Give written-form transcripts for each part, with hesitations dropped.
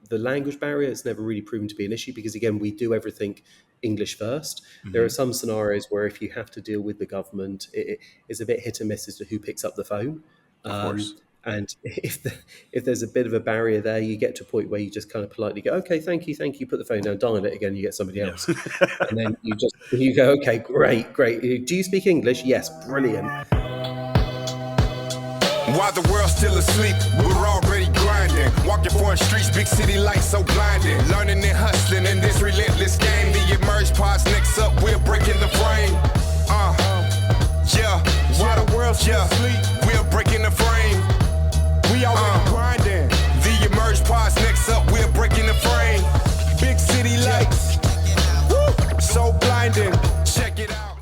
the language barrier has never really proven to be an issue because, again, we do everything English first. There are Hmm. some scenarios where if you have to deal with the government, it is a bit hit and miss as to who picks up the phone. Of course. And if there's a bit of a barrier there, you get to a point where you just kind of politely go, okay, thank you, put the phone down, dial it again, you get somebody Yeah. else. And then you go, okay, great. Do you speak English? Yes, brilliant. While the world's still asleep, we're already grinding. Walking foreign streets, big city lights so blinding. Learning and hustling in this relentless game. The emerge pods next up, we're breaking the frame. Yeah. While the world's still asleep, we're breaking the frame. We already grinding. The emerge pods next up, we're breaking the frame. Big city lights, woo, so blinding. Check it out.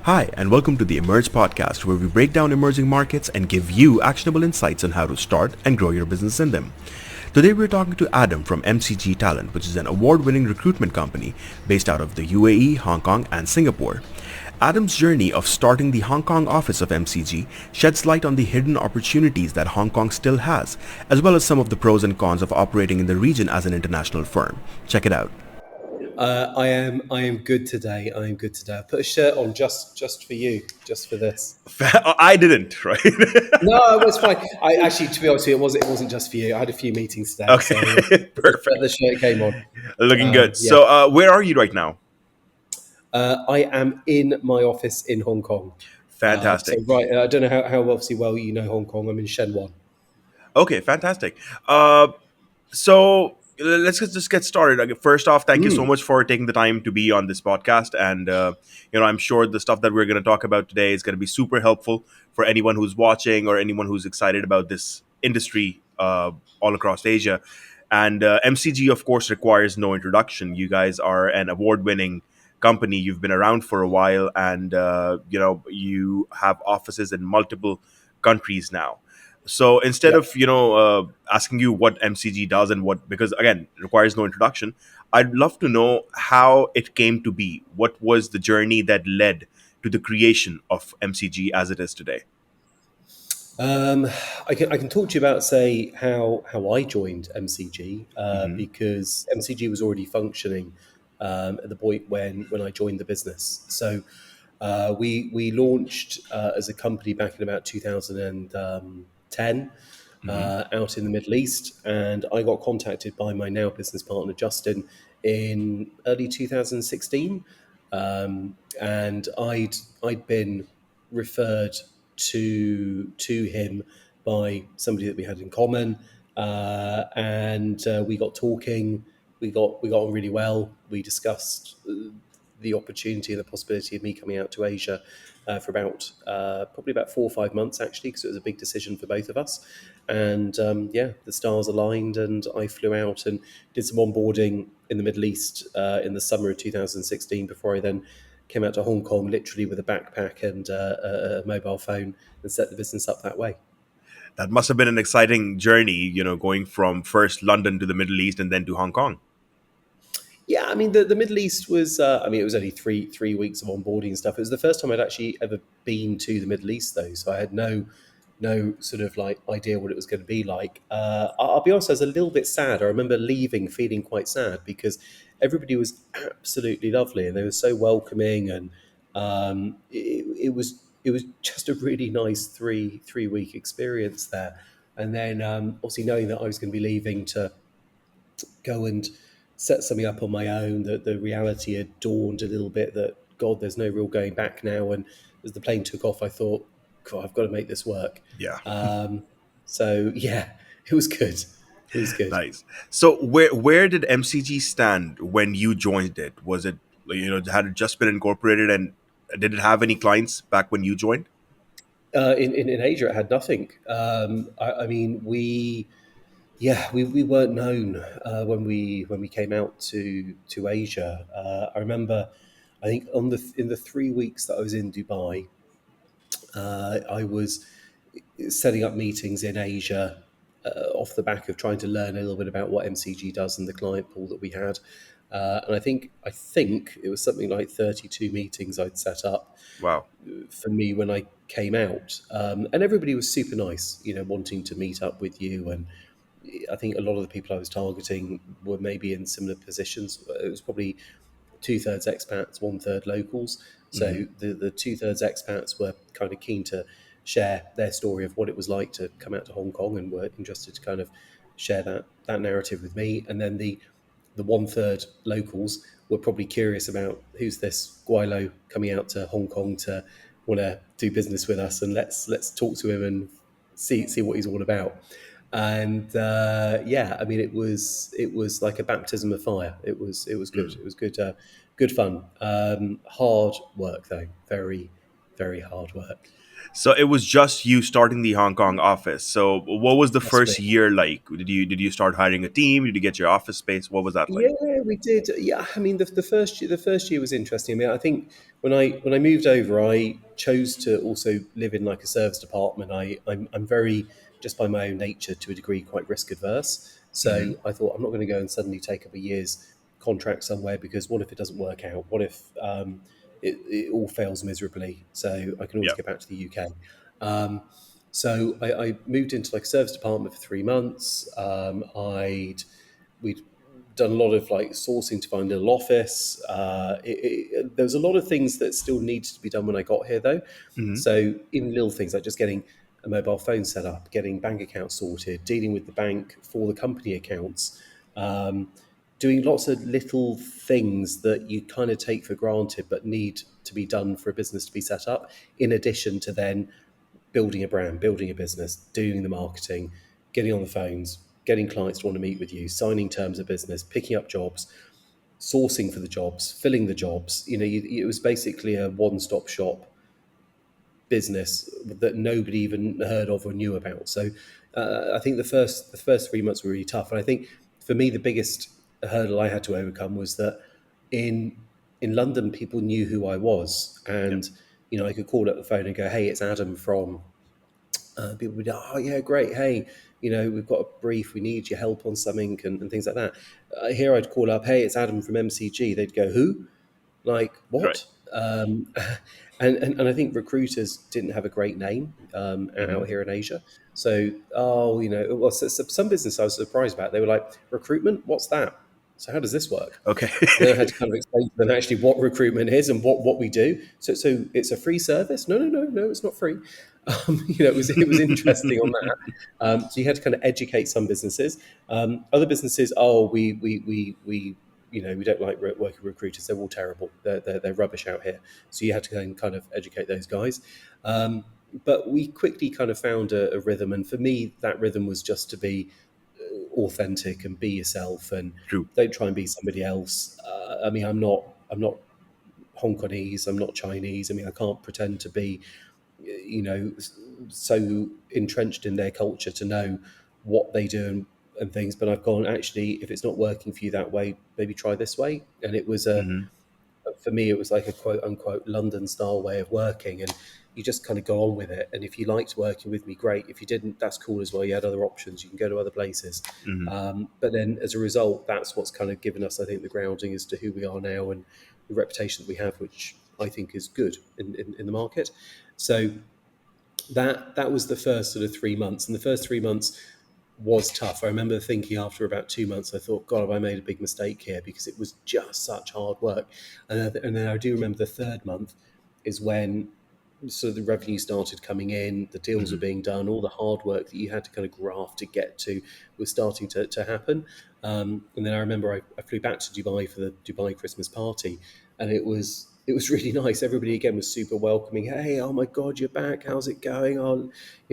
Hi, and welcome to the Emerge podcast, where we break down emerging markets and give you actionable insights on how to start and grow your business in them. Today, we're talking to Adam from MCG Talent, which is an award-winning recruitment company based out of the UAE, Hong Kong, and Singapore. Adam's journey of starting the Hong Kong office of MCG sheds light on the hidden opportunities that Hong Kong still has, as well as some of the pros and cons of operating in the region as an international firm. Check it out. I am good today. I put a shirt on just for you, just for this. I didn't, right? No, it was fine. I actually, to be honest with you, it wasn't just for you. I had a few meetings today, so Okay, perfect. the shirt came on. Looking good. Yeah, So, where are you right now? I am in my office in Hong Kong. So Fantastic. right, I don't know how obviously well you know Hong Kong. I'm in Shen Wan. Okay, fantastic. So let's just get started. First off, thank you so much for taking the time to be on this podcast. And, I'm sure the stuff that we're going to talk about today is going to be super helpful for anyone who's watching or anyone who's excited about this industry all across Asia. And MCG, of course, requires no introduction. You guys are an award-winning company. You've been around for a while, and you have offices in multiple countries now. So instead Yeah. of asking you what MCG does and what, because again it requires no introduction, I'd love to know how it came to be. What was the journey that led to the creation of MCG as it is today? I can talk to you about, say, how I joined MCG Hmm. because MCG was already functioning at the point when I joined the business. So we launched as a company back in about 2010 Hmm. out in the Middle East, and I got contacted by my now business partner Justin in early 2016, and I'd been referred to him by somebody that we had in common, and we got talking. We got on really well. We discussed the opportunity and the possibility of me coming out to Asia for probably about 4 or 5 months actually, because it was a big decision for both of us. And the stars aligned, and I flew out and did some onboarding in the Middle East in the summer of 2016 before I then came out to Hong Kong literally with a backpack and a mobile phone and set the business up that way. That must have been an exciting journey, going from first London to the Middle East and then to Hong Kong. Yeah, I mean the Middle East was. It was only three weeks of onboarding and stuff. It was the first time I'd actually ever been to the Middle East, though, so I had no sort of like idea what it was going to be like. I'll be honest, I was a little bit sad. I remember leaving feeling quite sad because everybody was absolutely lovely and they were so welcoming, and it was just a really nice three week experience there. And then obviously knowing that I was going to be leaving to go and set something up on my own, that the reality had dawned a little bit that, God, there's no real going back now. And as the plane took off, I thought, God, I've got to make this work. Yeah. So yeah, it was good. It was good. Nice. So where did MCG stand when you joined it? Was it, had it just been incorporated, and did it have any clients back when you joined? In Asia, it had nothing. I mean, we weren't known when we came out to Asia. I remember, I think in the 3 weeks that I was in Dubai, I was setting up meetings in Asia off the back of trying to learn a little bit about what MCG does and the client pool that we had. And I think it was something like 32 meetings I'd set up Wow. for me when I came out, and everybody was super nice, wanting to meet up with you and I think a lot of the people I was targeting were maybe in similar positions. It was probably two-thirds expats, one-third locals. Hmm. So the two-thirds expats were kind of keen to share their story of what it was like to come out to Hong Kong, and were interested to kind of share that narrative with me. And then the one-third locals were probably curious about who's this Guilo coming out to Hong Kong to want to do business with us, and let's talk to him and see what he's all about. And yeah, I mean, it was like a baptism of fire. It was good. It was good. Good fun. Hard work though. Very very hard work. So it was just you starting the Hong Kong office. So what was the That's me. first year like? Did you start hiring a team? Did you get your office space? What was that like? Yeah, we did. Yeah, I mean, the first year was interesting. I mean, I think when I moved over, I chose to also live in like a service department. I'm very, just by my own nature, to a degree, quite risk adverse. Hmm. So I thought, I'm not going to go and suddenly take up a year's contract somewhere, because what if it doesn't work out? What if it all fails miserably? So I can always Yeah. get back to the UK. Um, so I moved into like a service department for 3 months. We'd done a lot of like sourcing to find a little office. There was a lot of things that still needed to be done when I got here, though. Hmm. So even little things like just getting a mobile phone set up, getting bank accounts sorted, dealing with the bank for the company accounts, um, doing lots of little things that you kind of take for granted but need to be done for a business to be set up. In addition to then building a brand, building a business, doing the marketing, getting on the phones, getting clients to want to meet with you, signing terms of business, picking up jobs, sourcing for the jobs, filling the jobs. It was basically a one-stop shop business that nobody even heard of or knew about. So I think the first 3 months were really tough, and I think for me the biggest hurdle I had to overcome was that in in London people knew who I was, Yeah. and I could call up the phone and go, "Hey, it's Adam from." People would, oh yeah, great. Hey, we've got a brief. We need your help on something, and things like that. Here, I'd call up, hey, it's Adam from MCG. They'd go, who? Like Right. what? And I think recruiters didn't have a great name Hmm. out here in Asia. So, well, some business I was surprised about. They were like, recruitment, what's that? So how does this work? Okay. So then I had to kind of explain to them actually what recruitment is and what we do. So it's a free service? No, it's not free. It was interesting on that. So you had to kind of educate some businesses. Other businesses, oh, we don't like working with recruiters. They're all terrible. They're rubbish out here. So you had to kind of educate those guys. But we quickly kind of found a rhythm, and for me, that rhythm was just to be authentic and be yourself, and True. don't try and be somebody else. I mean, I'm not Hong Kongese. I'm not Chinese. I mean, I can't pretend to be, so entrenched in their culture to know what they do and things. But I've gone, actually, if it's not working for you that way, maybe try this way. And it was Hmm. for me, it was like a quote unquote London style way of working, and you just kind of go on with it. And if you liked working with me, great. If you didn't, that's cool as well. You had other options. You can go to other places. Hmm. But then, as a result, that's what's kind of given us, I think, the grounding as to who we are now and the reputation that we have, which I think is good in the market. So that was the first sort of 3 months, and the first 3 months was tough. I remember thinking after about 2 months, I thought, God, have I made a big mistake here? Because it was just such hard work. And then I do remember the third month is when sort of the revenue started coming in, the deals were Hmm. being done, all the hard work that you had to kind of graft to get to was starting to happen. And then I remember I flew back to Dubai for the Dubai Christmas party, and it was really nice. Everybody again was super welcoming. Hey, oh my God, you're back. How's it going? Oh,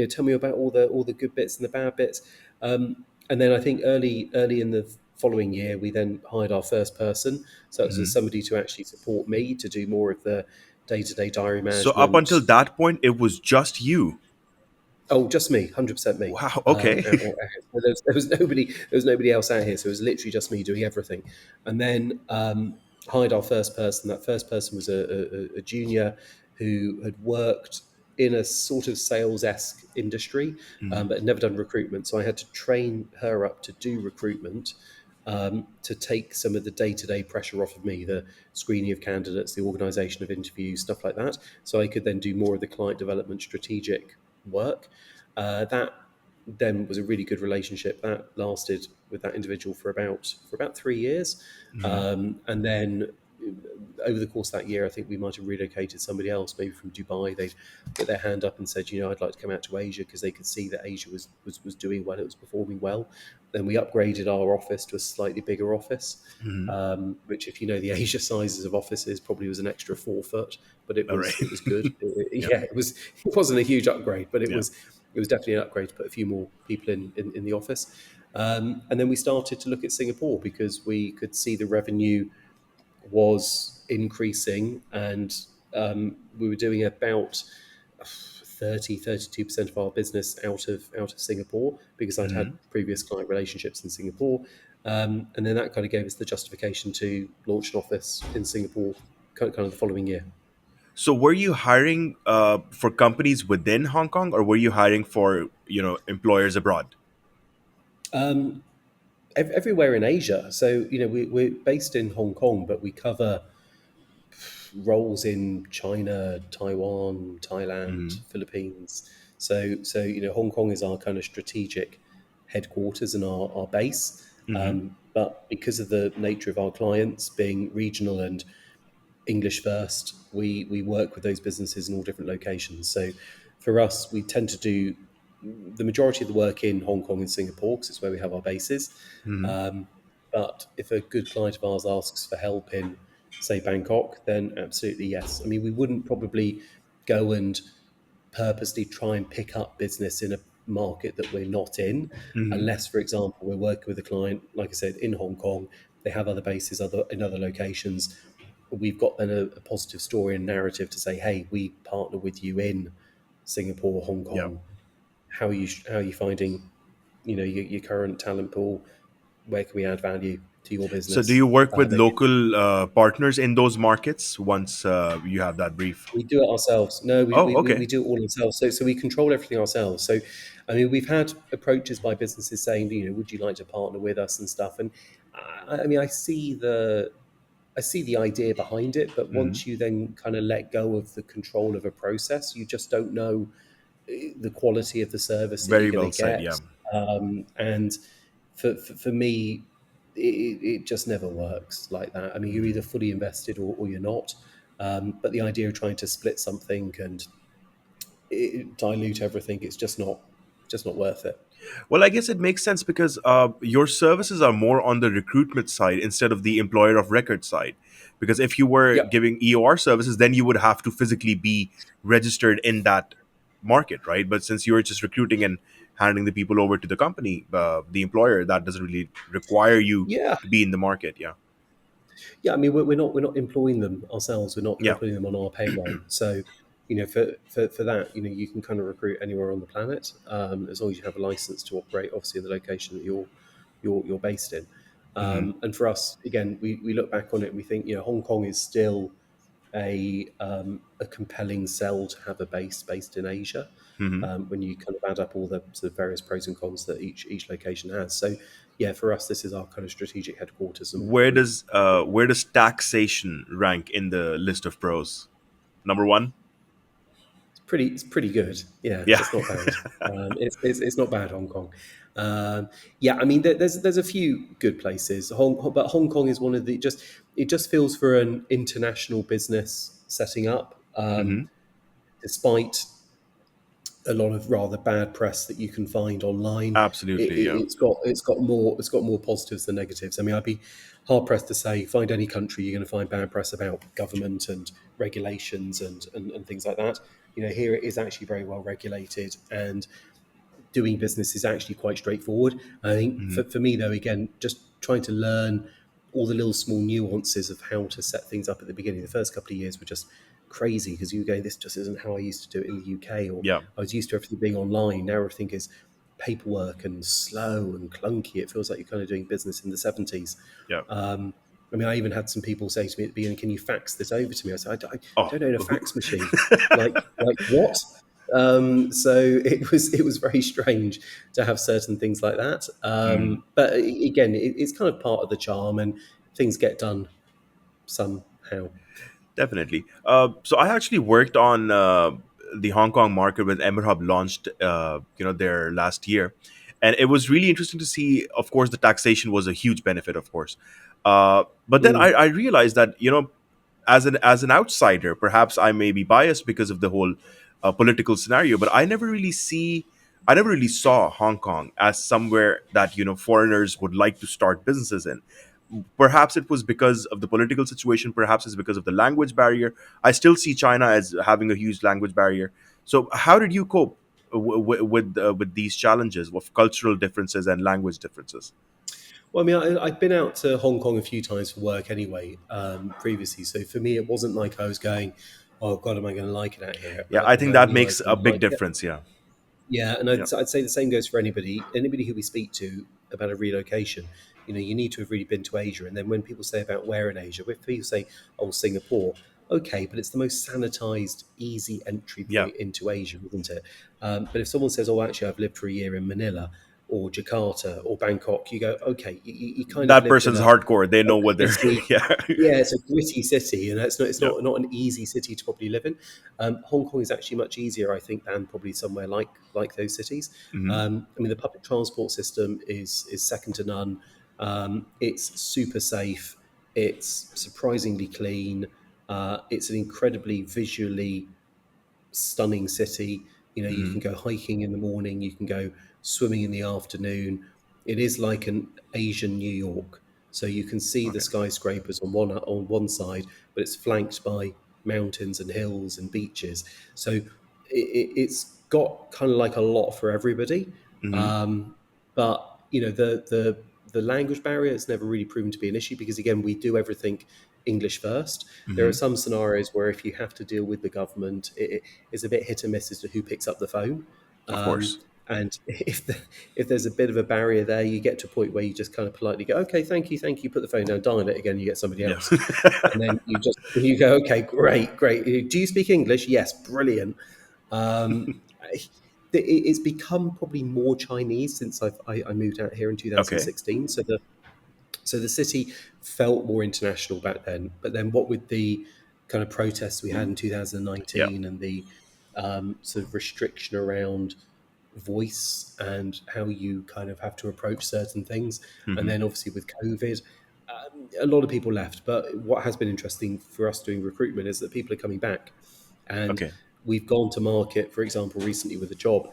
tell me about all the good bits and the bad bits. And then I think early in the following year, we then hired our first person. So it was Hmm. somebody to actually support me to do more of the day-to-day diary So up management. until that point, it was just you. Oh, just me, 100% me. Wow. Okay. There was nobody else out here, so it was literally just me doing everything. And then hired our first person. That first person was a junior who had worked in a sort of sales-esque industry, Hmm. but had never done recruitment. So I had to train her up to do recruitment, to take some of the day-to-day pressure off of me, the screening of candidates, the organisation of interviews, stuff like that. So I could then do more of the client development strategic work. That then was a really good relationship that lasted with that individual for about 3 years, Hmm. and then over the course of that year, I think we might have relocated somebody else, maybe from Dubai. They put their hand up and said, I'd like to come out to Asia because they could see that Asia was doing well, it was performing well. Then we upgraded our office to a slightly bigger office, Hmm. which, if you know the Asia sizes of offices, probably was an extra 4 foot, but it All was right. it was good. Yeah. Yeah, it wasn't a huge upgrade, but Yeah. it was definitely an upgrade to put a few more people in the office. And then we started to look at Singapore because we could see the revenue was increasing, and we were doing about 32% of our business out of Singapore because I'd had Hmm. previous client relationships in Singapore. And then that kind of gave us the justification to launch an office in Singapore kind of the following year. So were you hiring for companies within Hong Kong, or were you hiring for employers abroad? Um, Everywhere in Asia. So, we're based in Hong Kong, but we cover roles in China, Taiwan, Thailand, Hmm. Philippines. So Hong Kong is our kind of strategic headquarters and our base. Hmm. But because of the nature of our clients being regional and English first, we work with those businesses in all different locations. So for us, we tend to do the majority of the work in Hong Kong and Singapore because it's where we have our bases. Hmm. Um, but if a good client of ours asks for help in, say, Bangkok, then absolutely yes. I mean, we wouldn't probably go and purposely try and pick up business in a market that we're not in, Hmm. unless, for example, we're working with a client, like I said, in Hong Kong. They have other bases in other locations. We've got then a positive story and narrative to say, hey, we partner with you in Singapore, Hong Yeah. Kong. How are you finding, your current talent pool? Where can we add value to your So do you business? work with Maybe local partners in those markets once you have that brief? we do it ourselves. No, Oh, okay. we do it all ourselves. So we control everything ourselves. So, I mean, we've had approaches by businesses saying, would you like to partner with us and stuff? And I mean, I see the idea behind it, but Hmm. once you then kind of let go of the control of a process, you just don't know the quality of the service that Very you're going well to said. get. Yeah. And for me, it just never works like that. I mean, you're either fully invested or you're not. But the idea of trying to split something and dilute everything, it's just not worth it. Well, I guess it makes sense because your services are more on the recruitment side instead of the employer of record side. Because if you were Yep. giving EOR services, then you would have to physically be registered in that market, right? But since you're just recruiting and handing the people over to the company, the employer, that doesn't really require you Yeah. to be in the market. Yeah. Yeah, I mean, we're not employing them ourselves. We're not Yeah. putting them on our payroll. So, for that, you can kind of recruit anywhere on the planet, as long as you have a license to operate, obviously in the location that you're based in. Hmm. And for us, again, we look back on it and we think, Hong Kong is still a compelling sell to have a base based in Asia. Hmm. When you kind of add up all the sort of various pros and cons that each location has. So, yeah, for us, this is our kind of strategic headquarters, and Where does taxation rank in the list of pros? Number one. it's pretty good. Yeah, Yeah. it's not bad. It's not bad, Hong Kong. Yeah, I mean, there's a few good places. But Hong Kong is one of the it just feels for an international business setting up. Hmm. Despite a lot of rather bad press that you can find online. It, Absolutely. it, Yeah. it's got more positives than negatives. I mean, I'd be hard pressed to say find any country you're going to find bad press about government and regulations and things like that. Here it is actually very well regulated, and doing business is actually quite straightforward. I think Hmm. for me, though, again, just trying to learn all the little small nuances of how to set things up at the beginning. The first couple of years were just crazy because you were going, this just isn't how I used to do it in the UK, or Yeah. I was used to everything being online. Now everything is paperwork and slow and clunky. It feels like you're kind of doing business in the 70s. Yeah. I mean, I even had some people say to me at the beginning, "Can you fax this over to me?" I said, "I Oh. don't own a fax machine." Like what? So it was very strange to have certain things like that. Mhm. But again, it's kind of part of the charm, and things get done somehow. Definitely. So I actually worked on the Hong Kong market when Emerhub launched, there last year, and it was really interesting to see. Of course, the taxation was a huge benefit, of course, but then I realized that as an outsider, perhaps I may be biased because of the whole political scenario, but I never really saw Hong Kong as somewhere that foreigners would like to start businesses in. Perhaps it was because of the political situation, perhaps it's because of the language barrier. I still see China as having a huge language barrier. So how did you cope with these challenges of cultural differences and language differences? Well, I mean, I've been out to Hong Kong a few times for work anyway, previously. So for me, it wasn't like I was going, "Oh God, am I going to like it out here?" Yeah, I think I that knew I was makes going a to big like it. difference. Yeah. Yeah, and Yeah. I'd say the same goes for anybody who we speak to about a relocation. You need to have really been to Asia. And then when people say about where in Asia, if people say, "Oh, Singapore," okay, but it's the most sanitized, easy entry Yeah. point into Asia, isn't it? But if someone says, "Oh, actually, I've lived for a year in Manila," or Jakarta or Bangkok, you go, okay, you kind of That lived in person's a hardcore. They know what they're. gritty, Yeah. yeah, it's a gritty city, and it's Yeah. not an easy city to probably live in. Hong Kong is actually much easier, I think, than probably somewhere like those cities. Hmm. I mean, the public transport system is second to none. It's super safe. It's surprisingly clean. It's an incredibly visually stunning city. You Hmm. can go hiking in the morning, you can go swimming in the afternoon. It is like an Asian New York. So you can see the Okay. skyscrapers on one side, but it's flanked by mountains and hills and beaches. So it's got kind of like a lot for everybody. Hmm. But the language barrier has never really proven to be an issue because again we do everything English first. There are Hmm. some scenarios where if you have to deal with the government, it is a bit hit and miss as to who picks up the phone. Of Um, course. and if there's a bit of a barrier there, you get to a point where you just kind of politely go, "Okay, thank you," put the phone down, dial it again, you get somebody Yeah. else, and then you go, "Okay, great. Do you speak English? Yes, brilliant." Um, it's become probably more Chinese since I moved out here in Okay. 2016. So the city felt more international back then. But then, what with the kind of protests we had in Yeah. 2019 and the sort of restriction around voice and how you kind of have to approach certain things, and Hmm. then obviously with COVID, a lot of people left. But what has been interesting for us doing recruitment is that people are coming back, and Okay. we've gone to market, for example, recently with a job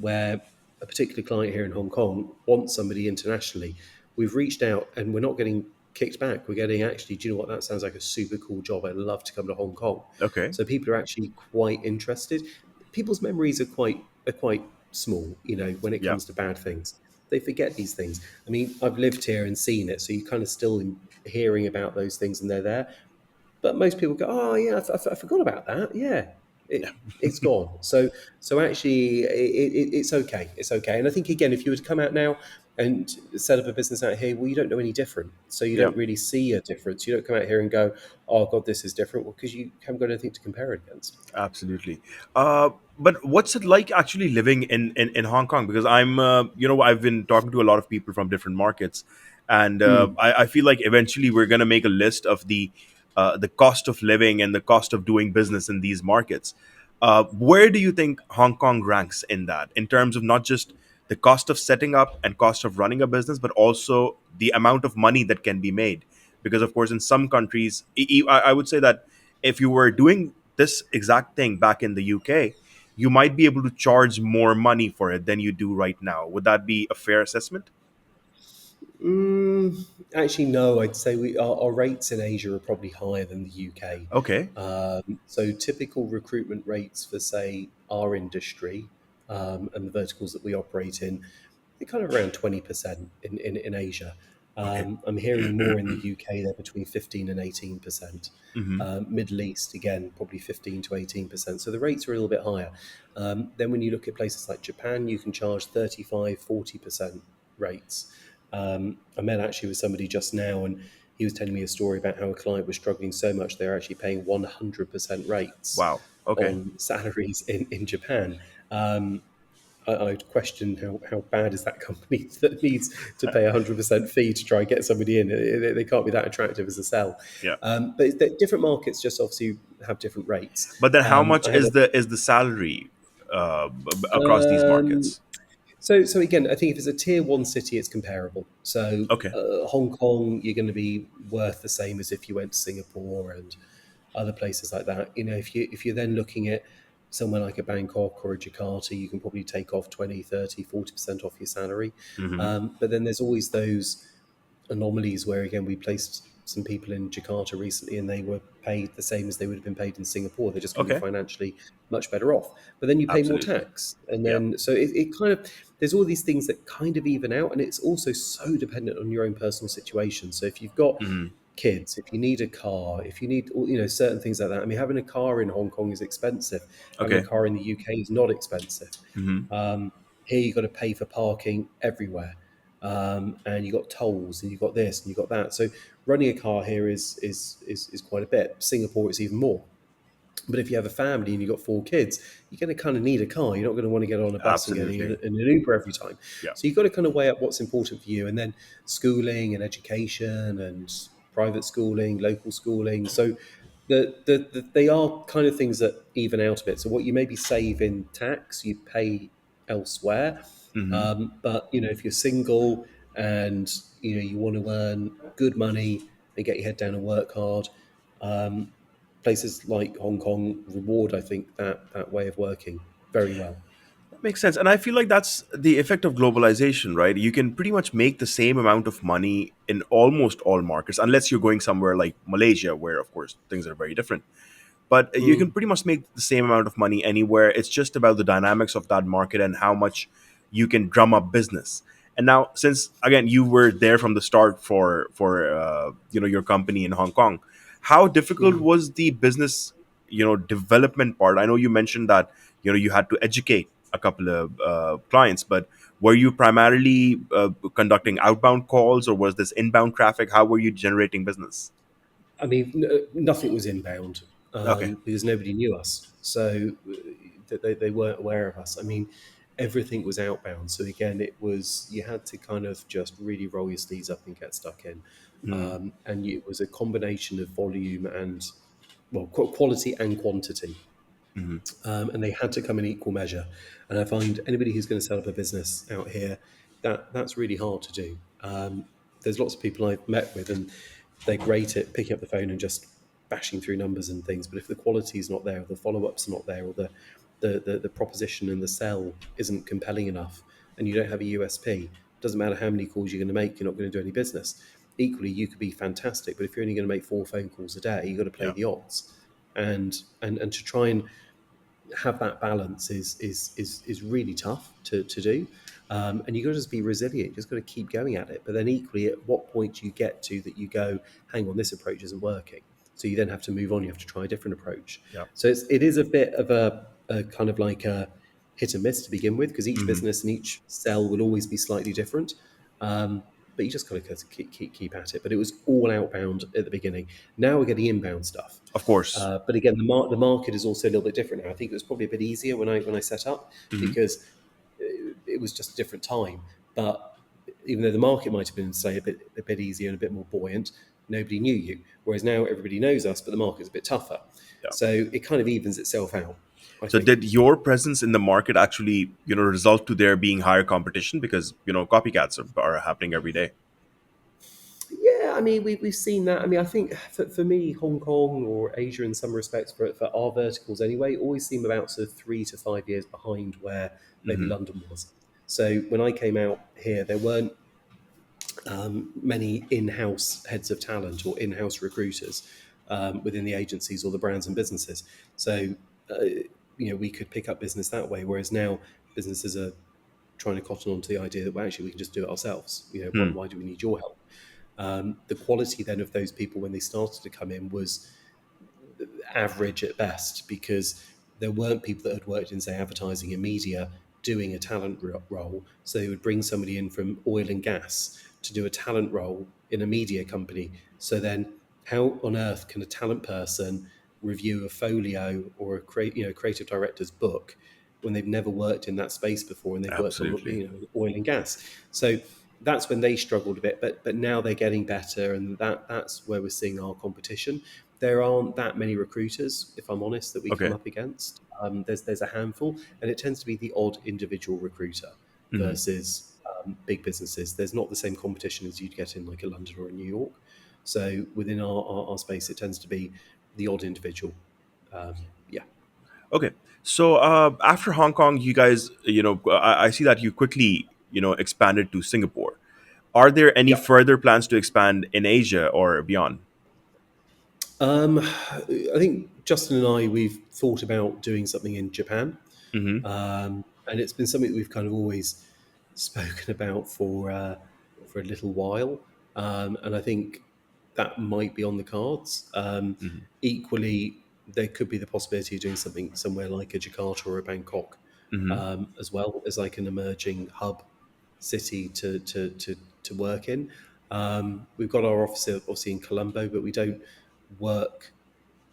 where a particular client here in Hong Kong wants somebody internationally. We've reached out and we're not getting kicked back. We're getting actually, do you know what? That sounds like a super cool job. I'd love to come to Hong Kong. Okay. So people are actually quite interested. People's memories are quite small, when it Yeah. comes to bad things. They forget these things. I mean, I've lived here and seen it, so you kind of still hearing about those things and they're there. But most people go, "Oh yeah, I forgot about that." Yeah, it's gone. So actually, it's okay. It's okay. And I think again, if you were to come out now and set up a business out here, well, you don't know any different, so you Yeah. don't really see a difference. You don't come out here and go, "Oh God, this is different," well, because you haven't got anything to compare it against. Absolutely. But what's it like actually living in Hong Kong? Because I've been talking to a lot of people from different markets, and I feel like eventually we're going to make a list of the cost of living and the cost of doing business in these markets. Where do you think Hong Kong ranks in that, in terms of not just the cost of setting up and cost of running a business, but also the amount of money that can be made? Because of course, in some countries, I would say that if you were doing this exact thing back in the UK, you might be able to charge more money for it than you do right now. Would that be a fair assessment? Mm, actually, no. I'd say our rates in Asia are probably higher than the UK. Okay. So typical recruitment rates for, say, our industry and the verticals that we operate in, they're kind of around 20% in Asia. Okay. I'm hearing more in the UK, they're between 15 and 18%. Hmm. Middle East, again, probably 15 to 18%. So the rates are a little bit higher. Then when you look at places like Japan, you can charge 35, 40% rates. I met actually with somebody just now, and he was telling me a story about how a client was struggling so much they're actually paying 100% rates Wow. Okay. on salaries in Japan. Um, I'd question how bad is that company that needs to pay 100% fee to try and get somebody in. They can't be that attractive as a sell. Yeah. Different markets just obviously have different rates. But then, how much I had is the salary across these um, markets? so again, I think if it's a tier one city, it's comparable. So Okay. Hong Kong, you're going to be worth the same as if you went to Singapore and other places like that. If you're then looking at somewhere like a Bangkok or a Jakarta, you can probably take off 20, 30, 40% off your salary. Hmm. But then there's always those anomalies where, again, we placed some people in Jakarta recently and they were paid the same as they would have been paid in Singapore. They're just going to be Okay. financially much better off. But then you pay more Absolutely. tax. And Yeah. then, so it kind of, there's all these things that kind of even out. And it's also so dependent on your own personal situation. So if you've got Hmm. kids, if you need a car, if you need, certain things like that. I mean, having a car in Hong Kong is expensive. Having a Okay. car in the UK is not expensive. Hmm. Here you've got to pay for parking everywhere, and you've got tolls, and you've got this, and you've got that. So running a car here is quite a bit. Singapore, it's even more. But if you have a family and you've got four kids, you're going to kind of need a car. You're not going to want to get on a bus and get in Absolutely. an Uber every time. Yeah. So you've got to kind of weigh up what's important for you. And then schooling and education and private schooling, local schooling. So they are kind of things that even out a bit. So what you maybe save in tax, you pay elsewhere. Hmm. But if you're single and you want to earn good money and get your head down and work hard, um, places like Hong Kong reward, I think, that way of working very well. That makes sense. And I feel like that's the effect of globalization, right? You can pretty much make the same amount of money in almost all markets, unless you're going somewhere like Malaysia, where, of course, things are very different. But you can Mm, pretty much make the same amount of money anywhere. It's just about the dynamics of that market and how much you can drum up business. And now, since again you were there from the start for your company in Hong Kong, how difficult mm. was the business development part? I know you mentioned that you had to educate a couple of clients, but were you primarily conducting outbound calls, or was this inbound traffic? How were you generating business? I mean, nothing was inbound Okay. because nobody knew us, so they weren't aware of us. I mean, everything was outbound. So again, it was you had to kind of just really roll your sleeves up and get stuck in, Hmm. and it was a combination of volume and quality and quantity. Hmm. And they had to come in equal measure. And I find anybody who's going to set up a business out here, that's really hard to do. There's lots of people I've met with, and they're great at picking up the phone and just bashing through numbers and things. But if the quality is not there, or the follow ups are not there, or the proposition and the sell isn't compelling enough, and you don't have a USP, it doesn't matter how many calls you're going to make, you're not going to do any business. Equally, you could be fantastic, but if you're only going to make 4 phone calls a day, you've got to play Yeah. the odds. And to try and have that balance is really tough to do. And you've got to just be resilient. You've just got to keep going at it. But then equally, at what point do you get to that you go, hang on, this approach isn't working. So you then have to move on. You have to try a different approach. Yeah. So it is a bit of a kind of like a hit and miss to begin with, because each Hmm. business and each sell will always be slightly different. But you just got to keep at it. But it was all outbound at the beginning. Now we're getting inbound stuff. Of course. But again, the market is also a little bit different now. I think it was probably a bit easier when I set up, Hmm. because it was just a different time. But even though the market might have been, say, a bit easier and a bit more buoyant, nobody knew you. Whereas now everybody knows us, but the market's a bit tougher. Yeah. So it kind of evens itself out, I So think. did your presence in the market actually, result to there being higher competition, because, copycats are happening every day? Yeah, I mean, we've seen that. I mean, I think for me, Hong Kong or Asia in some respects, for our verticals anyway, always seem about sort of 3 to 5 years behind where maybe Hmm. London was. So when I came out here, there weren't many in-house heads of talent or in-house recruiters within the agencies or the brands and businesses. So we could pick up business that way. Whereas now businesses are trying to cotton on to the idea that, well, actually we can just do it ourselves. Hmm. Why do we need your help? The quality then of those people when they started to come in was average at best, because there weren't people that had worked in, say, advertising and media doing a talent role. So they would bring somebody in from oil and gas to do a talent role in a media company. So then, how on earth can a talent person review a folio or a creative director's book when they've never worked in that space before and they've worked on Absolutely. oil and gas. So that's when they struggled a bit, but now they're getting better, and that's where we're seeing our competition. There aren't that many recruiters, if I'm honest, that we come Okay. up against. There's a handful, and it tends to be the odd individual recruiter Hmm. versus big businesses. There's not the same competition as you'd get in like a London or a New York. So within our space, it tends to be the odd individual. Yeah. Okay. So after Hong Kong, you guys, I see that you quickly, expanded to Singapore. Are there any Yeah. further plans to expand in Asia or beyond? I think Justin and I, we've thought about doing something in Japan. Hmm. And it's been something that we've kind of always spoken about for a little while. And I think that might be on the cards. Hmm. Equally, there could be the possibility of doing something somewhere like a Jakarta or a Bangkok, Hmm. as well as like an emerging hub city to work in. We've got our office obviously in Colombo, but we don't work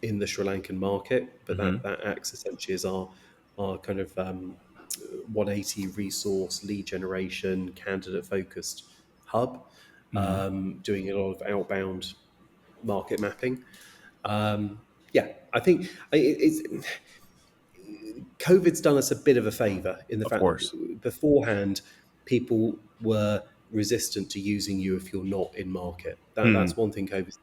in the Sri Lankan market. But Hmm. that acts essentially as our kind of 180 resource lead generation candidate focused hub, Hmm. doing a lot of outbound market mapping. Yeah, I think it's COVID's done us a bit of a favour in the Of fact course. that beforehand people were resistant to using you if you're not in market. Hmm. That's one thing COVID's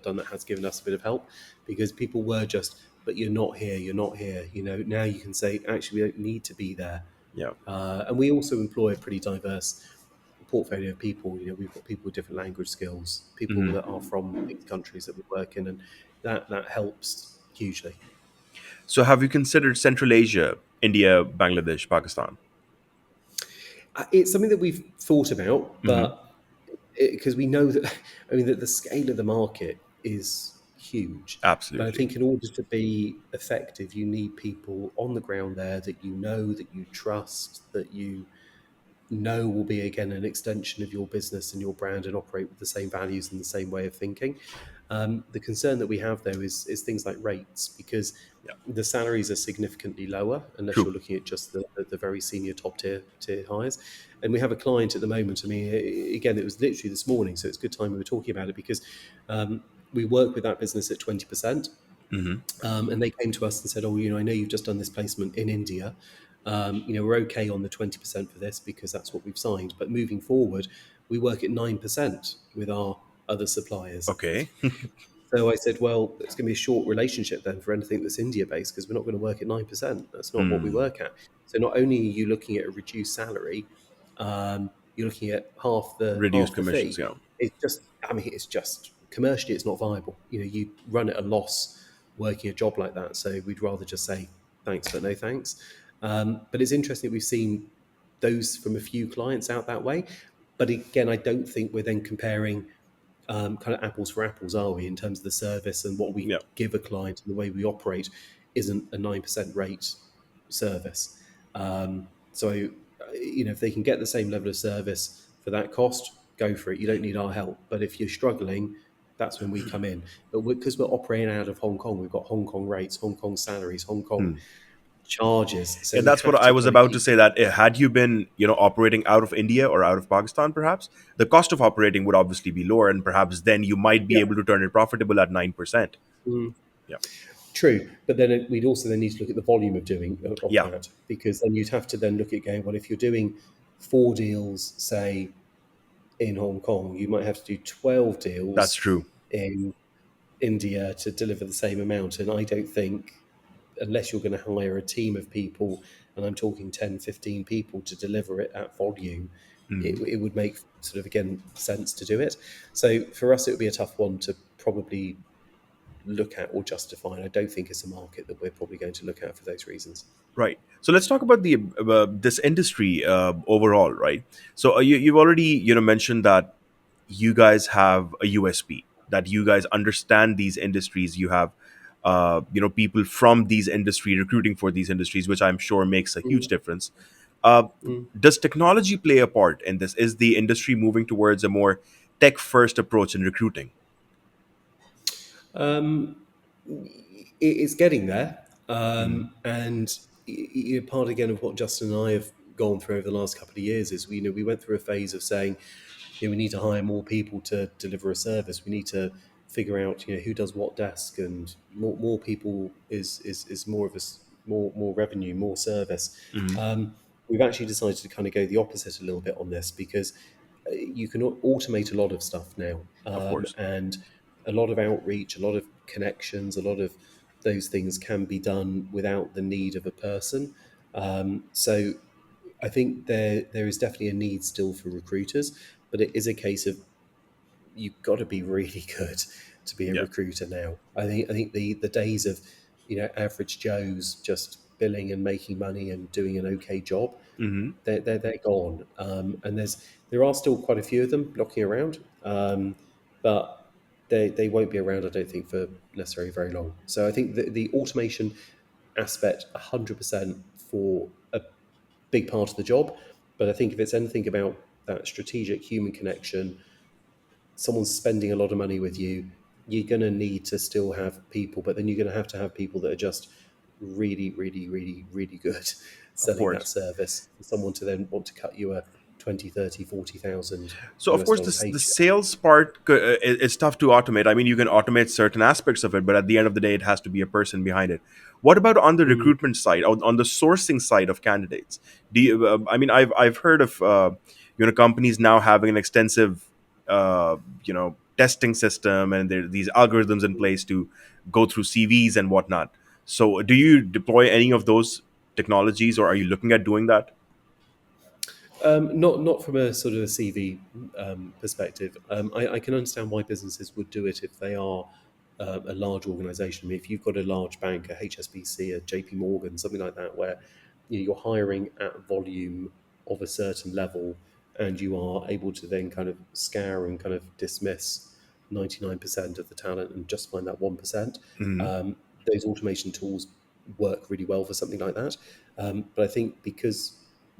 done that has given us a bit of help, because people were just, but you're not here, you're not here. Now you can say, actually, we don't need to be there. Yeah. And we also employ a pretty diverse portfolio of people. We've got people with different language skills, people Hmm. that are from mixed countries that we work in, and that helps hugely. So have you considered Central Asia, India, Bangladesh, Pakistan? It's something that we've thought about, Hmm. but because we know that, I mean, that the scale of the market is huge. But I Absolutely. think in order to be effective, you need people on the ground there that you know, that you trust, that you know will be again an extension of your business and your brand and operate with the same values and the same way of thinking. The concern that we have though is things like rates, because Yeah. the salaries are significantly lower unless True. you're looking at just the very senior top tier hires. And we have a client at the moment. I mean, again, it was literally this morning, so it's a good time we were talking about it, because we work with that business at 20%. Hmm. And they came to us and said, "Oh, I know you've just done this placement in India. We're okay on the 20% for this because that's what we've signed. But moving forward, we work at 9% with our other suppliers." Okay. So I said, "Well, it's going to be a short relationship then for anything that's India based, because we're not going to work at 9%. That's not what we Hmm. work at." So not only are you looking at a reduced salary, you're looking at half the Reduced half the commissions. fee. Yeah. It's just commercially, it's not viable. You run at a loss working a job like that. So we'd rather just say thanks, but no thanks. But it's interesting that we've seen those from a few clients out that way. But again, I don't think we're then comparing kind of apples for apples, are we, in terms of the service and what we Yeah. give a client and the way we operate isn't a 9% rate service. So, if they can get the same level of service for that cost, go for it. You don't need our help. But if you're struggling, that's when we come in. But because we're operating out of Hong Kong, we've got Hong Kong rates, Hong Kong salaries, Hong Kong Hmm. charges. So Yeah, we that's what have I to was kind of about to keep. say. That had you been, operating out of India or out of Pakistan, perhaps the cost of operating would obviously be lower, and perhaps then you might be Yeah. able to turn it profitable at 9%. Mm. Yeah. True, but then we'd also then need to look at the volume of doing of Yeah, that, because then you'd have to then look at going, well, if you're doing 4 deals, say in Hong Kong, you might have to do 12 that's deals true. in India to deliver the same amount. And I don't think, unless you're going to hire a team of people, and I'm talking 10, 15 people to deliver it at volume, Hmm. it would make sort of again sense to do it. So for us, it would be a tough one to probably look at or justify. And I don't think it's a market that we're probably going to look at for those reasons. Right. So let's talk about the this industry overall, right? So you've already mentioned that you guys have a USP, that you guys understand these industries. You have people from these industry recruiting for these industries, which I'm sure makes a huge Mm, difference. Uh, mm. does technology play a part in this? Is the industry moving towards a more tech first approach in recruiting? Um, it's getting there. Hmm. And part again of what Justin and I have gone through over the last couple of years is we went through a phase of saying, we need to hire more people to deliver a service. We need to figure out who does what desk, and more people is more of more revenue, more service. Hmm. We've actually decided to kind of go the opposite a little bit on this, because you can automate a lot of stuff now, Of course. and a lot of outreach, a lot of connections, a lot of those things can be done without the need of a person. So I think there is definitely a need still for recruiters, but it is a case of you've got to be really good to be a Yeah. recruiter now. I think the days of average Joes just billing and making money and doing an okay job, Hmm. they're gone. And there are still quite a few of them knocking around, but they won't be around, I don't think, for necessarily very long. So I think the automation aspect, 100% for a big part of the job. But I think if it's anything about that strategic human connection, someone's spending a lot of money with you, you're going to need to still have people, but then you're going to have people that are just really, really, really, really good Of selling that course. service for someone to then want to cut you a 20, 30, 40,000 So of US course, dollar this the paycheck. sales part is tough to automate. I mean, you can automate certain aspects of it, but at the end of the day, it has to be a person behind it. What about on the Mm. recruitment side, on the sourcing side of candidates? Do you, I mean, I've heard of companies now having an extensive testing system, and there are these algorithms in place to go through CVs and whatnot. So do you deploy any of those technologies, or are you looking at doing that? Not from a sort of a CV perspective. I can understand why businesses would do it if they are a large organisation. I mean, if you've got a large bank, a HSBC, a JP Morgan, something like that, where you're hiring at volume of a certain level, and you are able to then kind of scour and kind of dismiss 99% of the talent and just find that 1%. Hmm. Those automation tools work really well for something like that. But I think because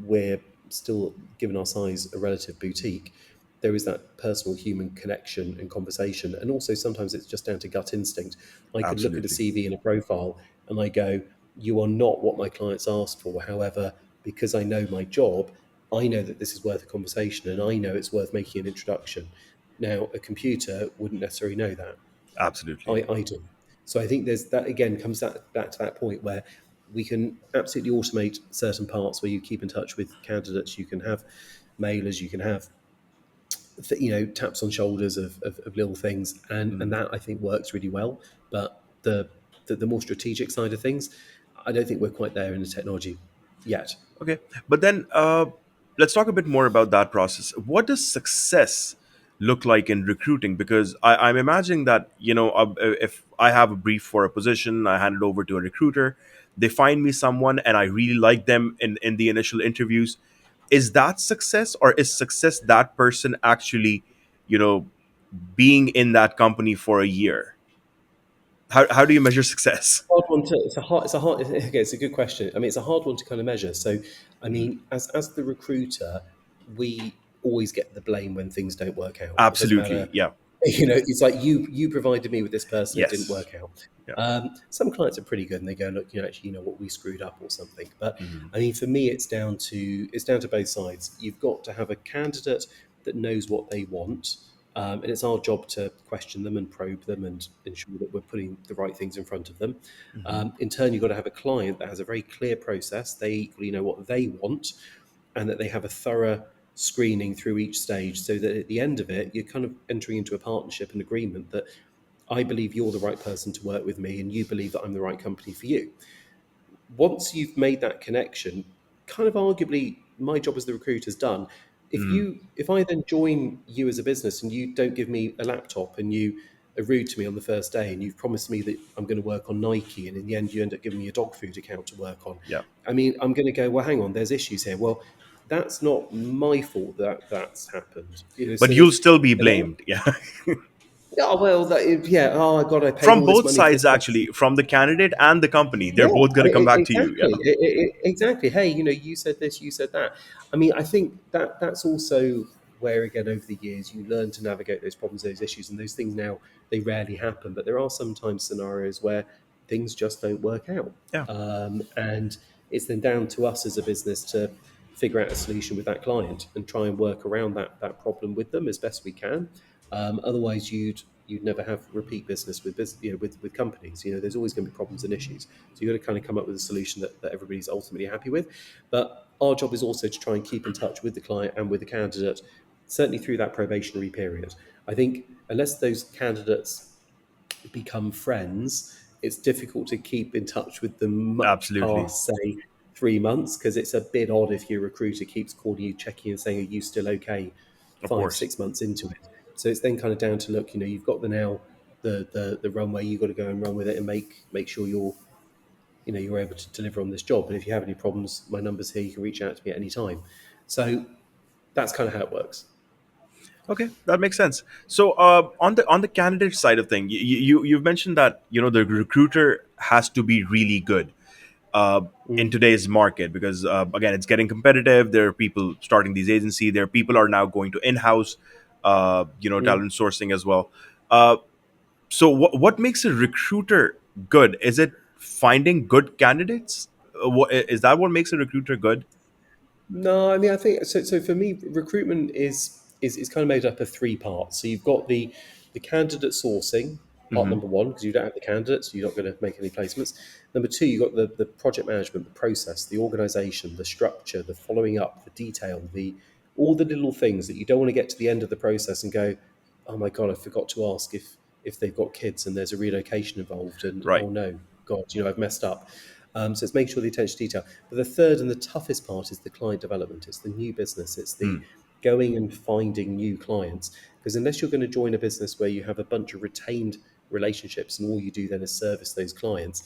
we're still, given our size, a relative boutique, there is that personal human connection and conversation. And also sometimes it's just down to gut instinct. I could look at a Absolutely. CV and a profile and I go, you are not what my clients asked for. However, because I know my job, I know that this is worth a conversation and I know it's worth making an introduction. Now, a computer wouldn't necessarily know that. Absolutely. I do. So I think there's that, again, comes back to that point where we can absolutely automate certain parts where you keep in touch with candidates. You can have mailers, you can have taps on shoulders of little things, and Mhm. that I think works really well. But the more strategic side of things, I don't think we're quite there in the technology yet. Okay, but then let's talk a bit more about that process. What does success look like in recruiting? Because I'm imagining that if I have a brief for a position, I hand it over to a recruiter, they find me someone, and I really like them in the initial interviews. Is that success, or is success that person actually, you know, being in that company for a year? How do you measure success? Hard one to it's a hard okay, it's a good question. I mean, it's a hard one to kind of measure. So I Mhm. mean, as the recruiter, we always get the blame when things don't work out. It doesn't Absolutely, matter. yeah. It's like you provided me with this person, it didn't Yes. work out. Yeah. Some clients are pretty good and they go, look, actually, what, we screwed up or something. But Mhm. I mean, for me, it's down to both sides. You've got to have a candidate that knows what they want, and it's our job to question them and probe them and ensure that we're putting the right things in front of them. Mhm. In turn, you've got to have a client that has a very clear process. They equally know what they want, and that they have a thorough screening through each stage, so that at the end of it, you're kind of entering into a partnership and agreement that I believe you're the right person to work with me and you believe that I'm the right company for you. Once you've made that connection, kind of arguably my job as the recruiter is done. Mhm. If I then join you as a business and you don't give me a laptop and you are rude to me on the first day and you've promised me that I'm going to work on Nike and in the end you end up giving me a dog food account to work on, Yeah. I mean, I'm going to go, well, hang on, there's issues here. Well, that's not my fault that that's happened. But So you'll there's still be an blamed. Yeah. yeah, well, yeah. Oh, God, I paid From all this both money for sides, this actually, person. from the candidate and the company. They're Yeah, both going to come back to you. Yeah. exactly, exactly. Hey, you said this, you said that. I mean, I think that's also where, again, over the years, you learn to navigate those problems, those issues, and those things. Now they rarely happen, but there are sometimes scenarios where things just don't work out, Yeah. and it's then down to us as a business to figure out a solution with that client and try and work around that problem with them as best we can. Otherwise, you'd never have repeat business with with companies. There's always going to be problems and issues. So you've got to kind of come up with a solution that everybody's ultimately happy with. But our job is also to try and keep in touch with the client and with the candidate, certainly through that probationary period. I think unless those candidates become friends, it's difficult to keep in touch with them much Absolutely. past, say, 3 months, because it's a bit odd if your recruiter keeps calling you, checking and saying, "Are you still okay?" Of Five, course. 6 months into it. So it's then kind of down to look. You've got the runway. You've got to go and run with it and make sure you're able to deliver on this job. And if you have any problems, my number's here. You can reach out to me at any time. So that's kind of how it works. Okay, that makes sense. So, on the candidate side of thing, you've mentioned that the recruiter has to be really good in Mm, today's market, because again, it's getting competitive. There are people starting these agency. There are people are now going to in-house, mm. talent sourcing as well. Uh, so, what makes a recruiter good? Is it finding good candidates? Is that what makes a recruiter good? No, I mean, I think so. So for me, recruitment is kind of made up of three parts. So you've got the candidate sourcing part, Hmm. number one, because you don't have the candidates, you're not going to make any placements. Number two, you've got the project management, the process, the organization, the structure, the following up, the detail, the all the little things that you don't want to get to the end of the process and go, oh my god, I forgot to ask if they've got kids and there's a relocation involved, and Right. oh no, God, I've messed up. So it's making sure the attention to detail. But the third and the toughest part is the client development. It's the new business. It's the Hmm. going and finding new clients. Because unless you're going to join a business where you have a bunch of retained relationships and all you do then is service those clients,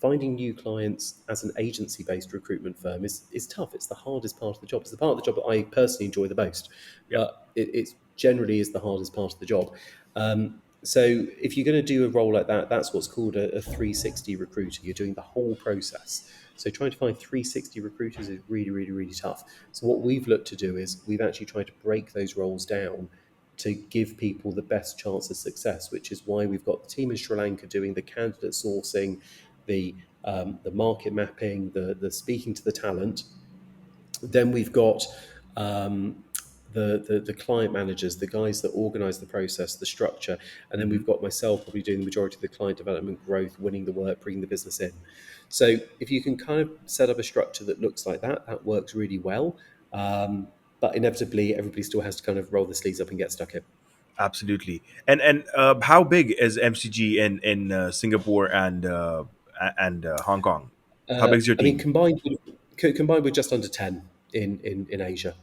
finding new clients as an agency-based recruitment firm is tough. It's the hardest part of the job. It's the part of the job that I personally enjoy the most, Yeah. but it generally is the hardest part of the job. So if you're going to do a role like that, that's what's called a 360 recruiter. You're doing the whole process. So trying to find 360 recruiters is really, really, really tough. So what we've looked to do is we've actually tried to break those roles down to give people the best chance of success, which is why we've got the team in Sri Lanka doing the candidate sourcing, the market mapping, the speaking to the talent. Then we've got the client managers, the guys that organise the process, the structure, and then Hmm. we've got myself probably doing the majority of the client development, growth, winning the work, bringing the business in. So if you can kind of set up a structure that looks like that, that works really well. But inevitably, everybody still has to kind of roll the sleeves up and get stuck in. Absolutely. And how big is MCG in Singapore and Hong Kong? How big is your I mean, team? combined with just under 10 in Asia.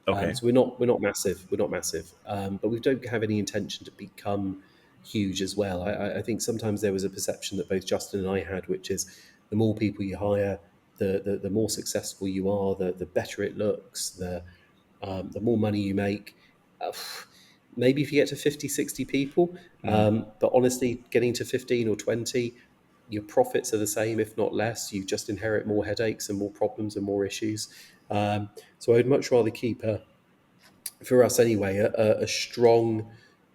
Okay. So we're not massive. We're not massive, but we don't have any intention to become huge as well. I think sometimes there was a perception that both Justin and I had, which is the more people you hire, the more successful you are, the better it looks, the more money you make. Uh, Maybe if you get to 50, 60 people, Hmm. but honestly, getting to 15 or 20, your profits are the same, if not less. You just inherit more headaches and more problems and more issues. So I'd much rather keep for us anyway, a strong,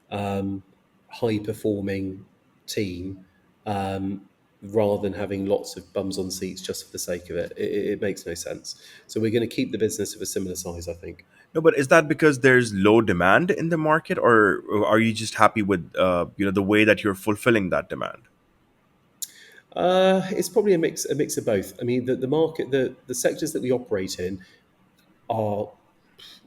high performing team, rather than having lots of bums on seats just for the sake of it. It makes no sense. So we're going to keep the business of a similar size, I think. No, but is that because there's low demand in the market, or are you just happy with the way that you're fulfilling that demand? It's probably a mix of both. I mean, the market, the sectors that we operate in are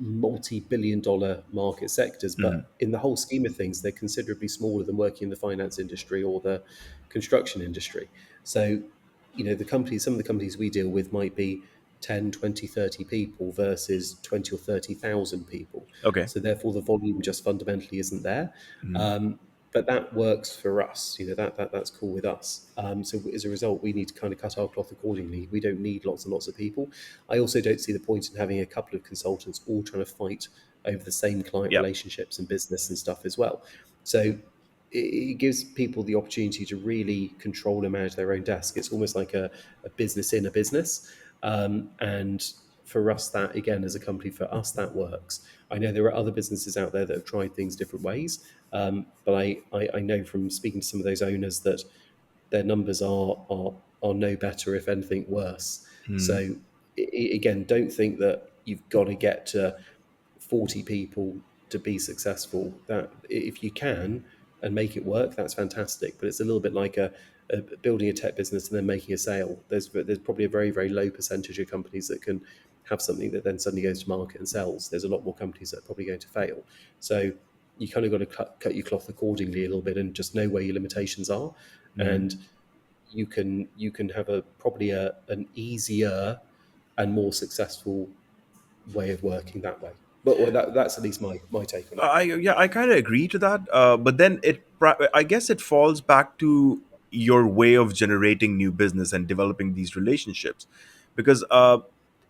multi-billion-dollar market sectors, Hmm. but in the whole scheme of things, they're considerably smaller than working in the finance industry or the construction industry. So, some of the companies we deal with might be 10, 20, 30 people versus 20 or 30,000 people. Okay. So therefore the volume just fundamentally isn't there. Hmm. But that works for us. That's cool with us. So as a result, we need to kind of cut our cloth accordingly. We don't need lots and lots of people. I also don't see the point in having a couple of consultants all trying to fight over the same client Yeah. relationships and business and stuff as well. So it gives people the opportunity to really control and manage their own desk. It's almost like a business in a business. And for us, that again, as a company, for us, that works. I know there are other businesses out there that have tried things different ways, but I know from speaking to some of those owners that their numbers are are no better, if anything worse. Hmm. So again, don't think that you've got to get to 40 people to be successful. That if you can and make it work, that's fantastic. But it's a little bit like a building a tech business and then making a sale. There's probably a very, very low percentage of companies that can have something that then suddenly goes to market and sells. There's a lot more companies that are probably going to fail. So you kind of got to cut your cloth accordingly a little bit and just know where your limitations are. Hmm. And you can have an easier and more successful way of working that way. But well, that's at least my take on it. I kind of agree to that. But then I guess it falls back to your way of generating new business and developing these relationships, because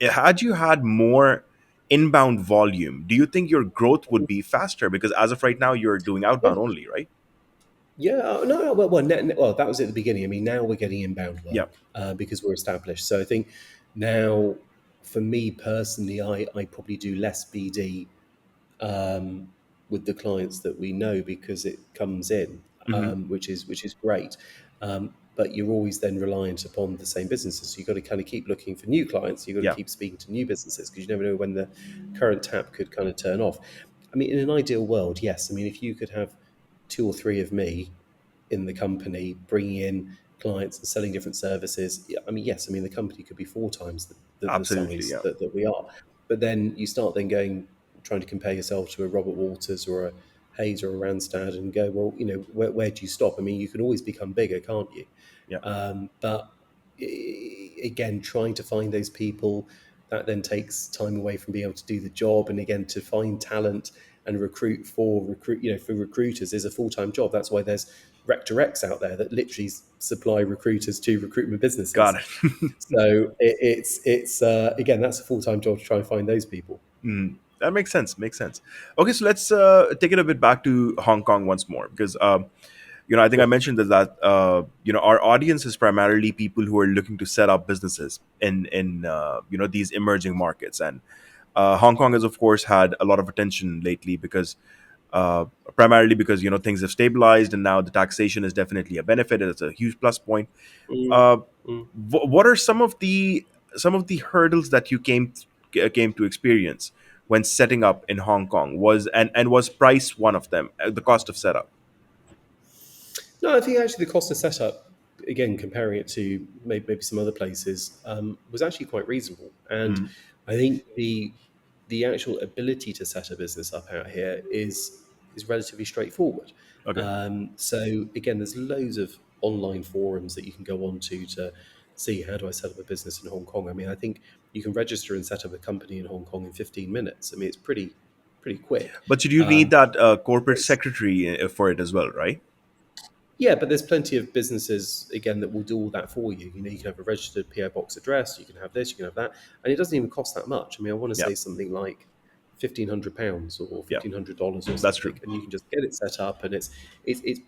had you had more inbound volume, do you think your growth would be faster? Because as of right now, you're doing Yeah, outbound only, right? yeah. No, well, that was at the beginning. I mean, now we're getting inbound Yeah, work because we're established. So I think now, for me personally, I probably do less BD um, with the clients that we know because it comes in, hmm, which is great. But you're always then reliant upon the same businesses. So you've got to kind of keep looking for new clients. You've got to yeah, keep speaking to new businesses because you never know when the current tap could kind of turn off. I mean, in an ideal world, yes. I mean, if you could have two or three of me in the company bringing in clients and selling different services, yeah, I mean, yes. I mean, the company could be four times the absolutely, size yeah, that we are. But then you start then going trying to compare yourself to a Robert Walters or a Hayes or a Randstad and go, well, where do you stop? I mean, you can always become bigger, can't you? yeah. But again, trying to find those people, that then takes time away from being able to do the job. And again, to find talent and for recruiters is a full-time job. That's why there's Rec2Recs out there that literally supply recruiters to recruitment Got businesses. it. So it's again, that's a full-time job to try and find those people. Mm, that makes sense. Makes sense. Okay, so let's take it a bit back to Hong Kong once more, because I think I Yeah. mentioned that our audience is primarily people who are looking to set up businesses in these emerging markets, and Hong Kong has of course had a lot of attention lately because uh, primarily because things have stabilized and now the taxation is definitely a benefit. It's a huge plus point. Mm, Uh, mm. what are some of the hurdles that you came to experience when setting up in Hong Kong? Was price one of them? The cost of setup. No, I think actually the cost of setup, again, comparing it to maybe some other places, was actually quite reasonable. And Mm, I think the actual ability to set a business up out here is relatively straightforward. okay, So again, there's loads of online forums that you can go on to see how do I set up a business in Hong Kong. I mean, I think you can register and set up a company in Hong Kong in 15 minutes. I mean, it's pretty quick. but you do need Um, that corporate it's secretary for it as well, right? Yeah, but there's plenty of businesses again that will do all that for you. You can have a registered PO box address, you can have this, you can have that, and it doesn't even cost that much. I mean, I want to Yeah, say something like £1,500 or yeah, $1,500 or that's true. something, and you can just get it set up, and it's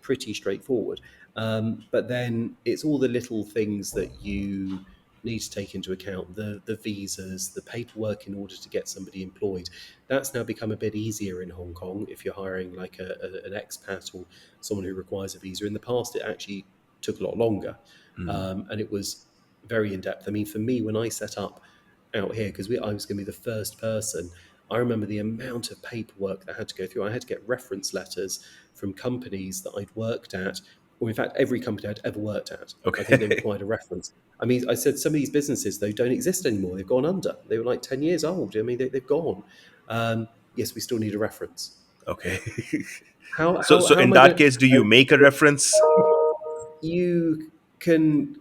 pretty straightforward. But then it's all the little things that you need to take into account: the visas, the paperwork in order to get somebody employed. That's now become a bit easier in Hong Kong if you're hiring like an expat or someone who requires a visa. In the past, it actually took a lot longer, Mm, and it was very in depth. I mean, for me, when I set up out here, because I was going to be the first person, I remember the amount of paperwork that I had to go through. I had to get reference letters from companies that I'd worked at, or in fact, every company I'd ever worked at. I think they okay, required a reference. I mean, I said some of these businesses, though, don't exist anymore. They've gone under. They were like 10 years old. I mean, they've gone. Yes, we still need a reference. okay. How, so how, so how in am I that going case, do you to... make a reference? You can...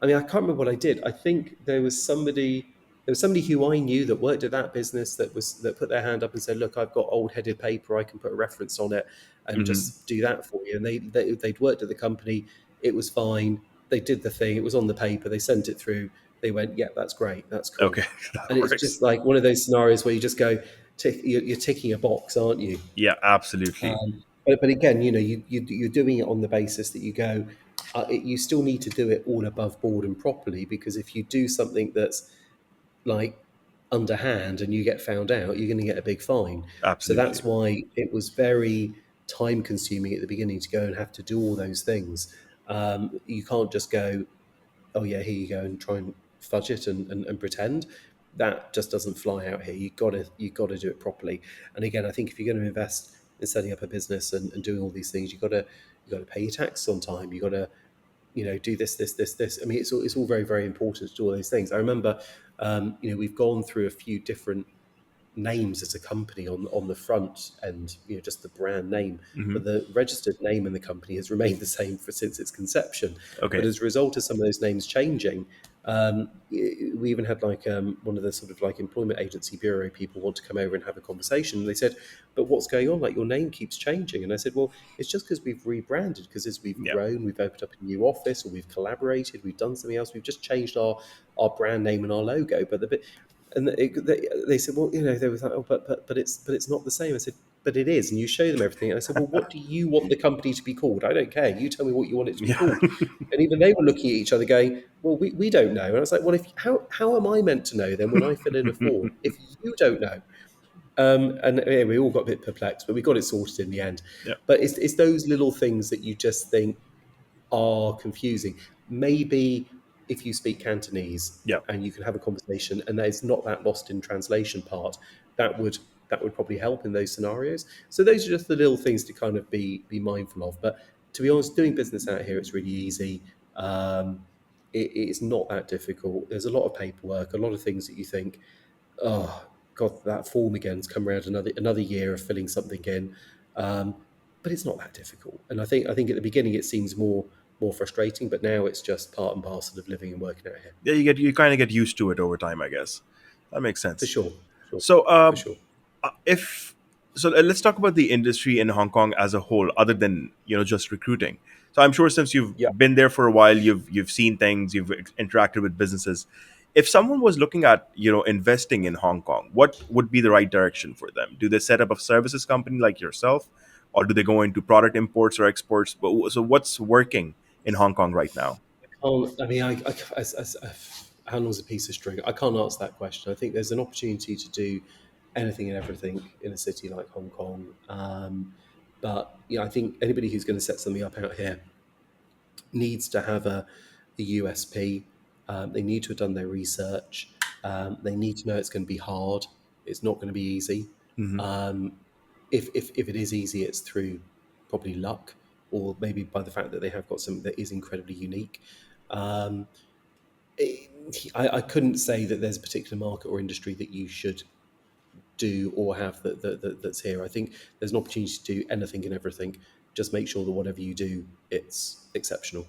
I mean, I can't remember what I did. I think there was somebody who I knew that worked at that business that put their hand up and said, "Look, I've got old headed paper. I can put a reference on it and Hmm. just do that for you." And they'd worked at the company. It was fine. They did the thing. It was on the paper. They sent it through. They went, "Yeah, that's great. That's cool." Okay, that And it's works. just like one of those scenarios where you just go, you're ticking a box, aren't you? Yeah, absolutely, But again, you're doing it on the basis that you go, you still need to do it all above board and properly, because if you do something that's like underhand and you get found out, you're going to get a big fine. So absolutely. that's why it was very time consuming at the beginning to go and have to do all those things. You can't just go, oh yeah, here you go, and try and fudge it and pretend. That just doesn't fly out here. You got to do it properly. And again, I think if you're going to invest in setting up a business and doing all these things, you got to pay your tax on time. You got to do this. I mean, it's all very, very important to do all those things. I remember, we've gone through a few different names as a company on the front, and just the brand name, Hmm. but the registered name in the company has remained the same for since its conception. But Okay. as a result of some of those names changing, we even had like one of the sort of like employment agency bureau people want to come over and have a conversation. And they said, "But what's going on? Like your name keeps changing." And I said, "Well, it's just because we've rebranded. Because as we've Yeah. grown, we've opened up a new office, or we've collaborated, we've done something else. We've just changed our brand name and our logo." But the bit and they said, "Well, they was like, oh, but it's not the same." I said, "But it is." And you show them everything. And I said, "Well, what do you want the company to be called? I don't care. You tell me what you want it to be Yeah. called." And even they were looking at each other, going, "Well, we don't know." And I was like, "Well, if how am I meant to know then when I fill in a form if you don't know?" And yeah, we all got a bit perplexed, but we got it sorted in the end. Yeah. But it's those little things that you just think are confusing. Maybe if you speak Cantonese Yeah. and you can have a conversation, and there's not that lost in translation part, that would that would probably help in those scenarios. So those are just the little things to kind of be mindful of. But to be honest, doing business out here, it's really easy. It's not that difficult. There's a lot of paperwork, a lot of things that you think, oh God, that form again's come around another year of filling something in. But it's not that difficult. And I think at the beginning it seems more frustrating, but now it's just part and parcel of living and working out here. Yeah. You kind of get used to it over time, I guess. That makes For sense. sure. Sure. So, For sure. if let's talk about the industry in Hong Kong as a whole, other than just recruiting. So I'm sure since you've Yeah. been there for a while, you've seen things, you've interacted with businesses. If someone was looking at investing in Hong Kong, what would be the right direction for them? Do they set up a services company like yourself, or do they go into product imports or exports? But so what's working in Hong Kong right now? I mean, how long's a piece of string? I can't answer that question. I think there's an opportunity to do anything and everything in a city like Hong Kong. But I think anybody who's going to set something up out here needs to have a USP. They need to have done their research. They need to know it's going to be hard. It's not going to be easy. Hmm. Um, if it is easy, it's through probably luck, or maybe by the fact that they have got something that is incredibly unique. Um, I couldn't say that there's a particular market or industry that you should do or have that's here. I think there's an opportunity to do anything and everything. Just make sure that whatever you do, it's exceptional.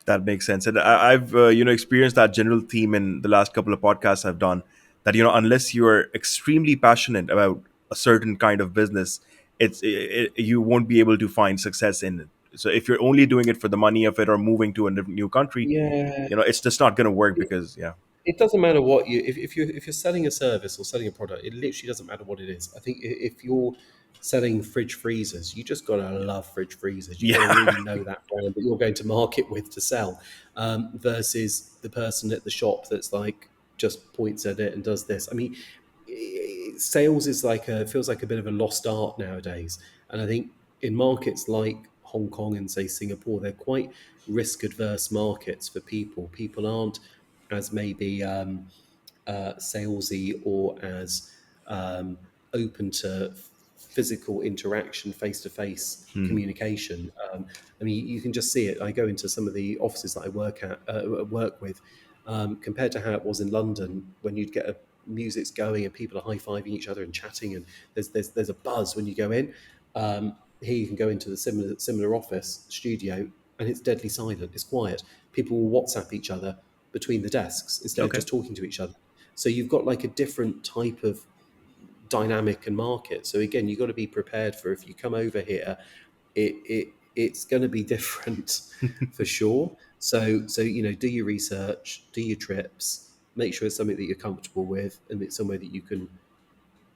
That makes sense, and I've experienced that general theme in the last couple of podcasts I've done. That unless you are extremely passionate about a certain kind of business, you won't be able to find success in it. So if you're only doing it for the money of it or moving to a new country, Yeah, it's just not going to work because yeah, it doesn't matter what you if you're selling a service or selling a product, it literally doesn't matter what it is. I think if you're selling fridge freezers, you just got to love fridge freezers. You've got to yeah, really know that brand that you're going to market with to sell, versus the person at the shop that's like just points at it and does this. I mean, sales is feels like a bit of a lost art nowadays, and I think in markets like Hong Kong and say Singapore, they're quite risk adverse markets for people. People aren't as maybe salesy or as open to physical interaction, face to face Mhm. communication. I mean, you can just see it. I go into some of the offices that I work with, compared to how it was in London when you'd get music's going and people are high fiving each other and chatting, and there's a buzz when you go in. Here you can go into the similar office studio and it's deadly silent. It's quiet. People will WhatsApp each other between the desks instead of Okay. just talking to each other. So you've got like a different type of dynamic and market. So again, you've got to be prepared for if you come over here, it's going to be different for sure. So do your research, do your trips, make sure it's something that you're comfortable with, and it's somewhere that you can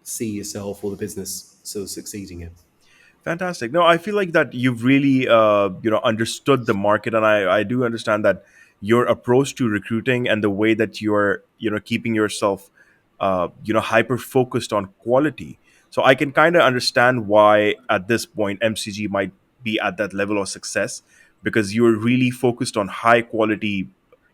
see yourself or the business sort of succeeding in. Fantastic. No, I feel like that you've really understood the market, and I do understand that your approach to recruiting and the way that you're keeping yourself hyper focused on quality. So I can kind of understand why at this point MCG might be at that level of success, because you're really focused on high quality